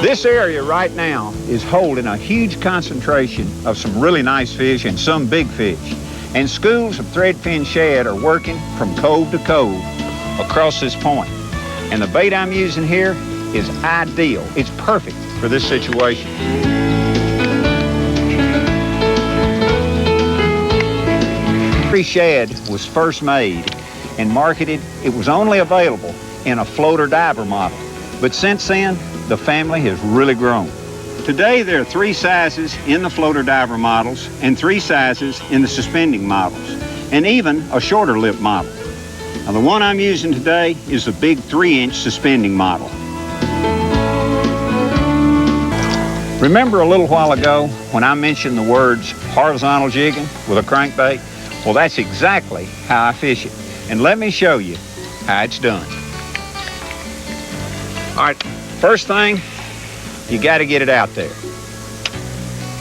This area right now is holding a huge concentration of some really nice fish and some big fish. And schools of threadfin shad are working from cove to cove across this point. And the bait I'm using here is ideal. It's perfect for this situation. Shad was first made and marketed. It was only available in a floater diver model. But since then, the family has really grown. Today, there are 3 sizes in the floater diver models and 3 sizes in the suspending models, and even a shorter lip model. Now, the one I'm using today is the big 3-inch suspending model. Remember a little while ago when I mentioned the words horizontal jigging with a crankbait? Well, that's exactly how I fish it. And let me show you how it's done. All right, first thing, you got to get it out there.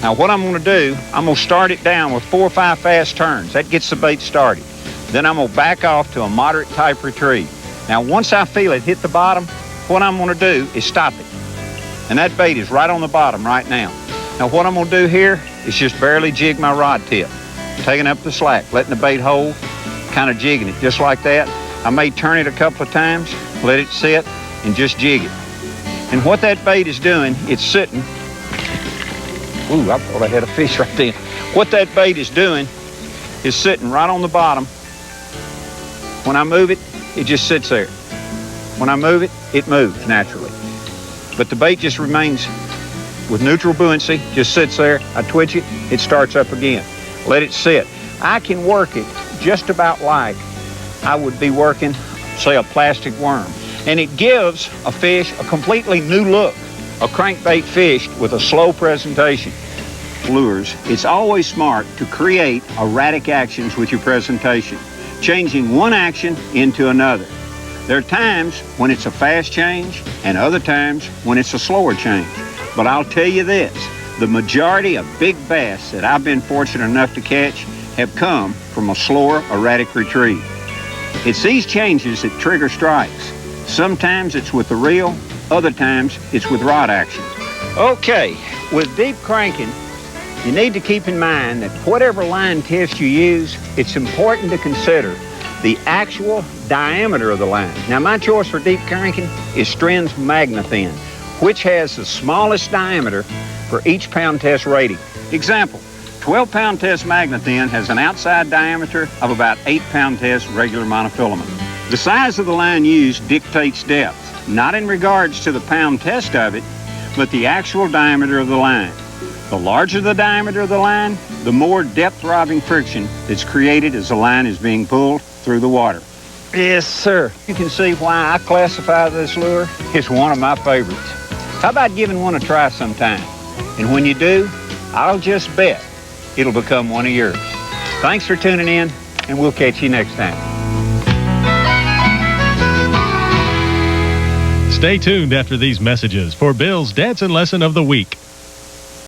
Now, what I'm going to do, I'm going to start it down with 4 or 5 fast turns. That gets the bait started. Then I'm going to back off to a moderate type retrieve. Now, once I feel it hit the bottom, what I'm going to do is stop it. And that bait is right on the bottom right now. Now, what I'm going to do here is just barely jig my rod tip, taking up the slack, letting the bait hold, kind of jigging it just like that. I may turn it a couple of times, let it sit, and just jig it. And what that bait is doing, it's sitting. Ooh, I thought I had a fish right there. What that bait is doing is sitting right on the bottom. When I move it, it just sits there. When I move it, it moves naturally. But the bait just remains with neutral buoyancy, just sits there. I twitch it, it starts up again. Let it sit. I can work it just about like I would be working, say, a plastic worm. And it gives a fish a completely new look, a crankbait fish with a slow presentation. Lures, it's always smart to create erratic actions with your presentation, changing one action into another. There are times when it's a fast change and other times when it's a slower change. But I'll tell you this, the majority of big bass that I've been fortunate enough to catch have come from a slower, erratic retrieve. It's these changes that trigger strikes. Sometimes it's with the reel, other times it's with rod action. Okay, with deep cranking, you need to keep in mind that whatever line test you use, it's important to consider the actual diameter of the line. Now, my choice for deep cranking is Stren's MagnaThin, which has the smallest diameter for each pound test rating. Example, 12-pound test MagnaThin has an outside diameter of about 8-pound test regular monofilament. The size of the line used dictates depth, not in regards to the pound test of it, but the actual diameter of the line. The larger the diameter of the line, the more depth-robbing friction that's created as the line is being pulled through the water. Yes, sir. You can see why I classify this lure. It's one of my favorites. How about giving one a try sometime? And when you do, I'll just bet it'll become one of yours. Thanks for tuning in, and we'll catch you next time. Stay tuned after these messages for Bill's Dancing Lesson of the Week.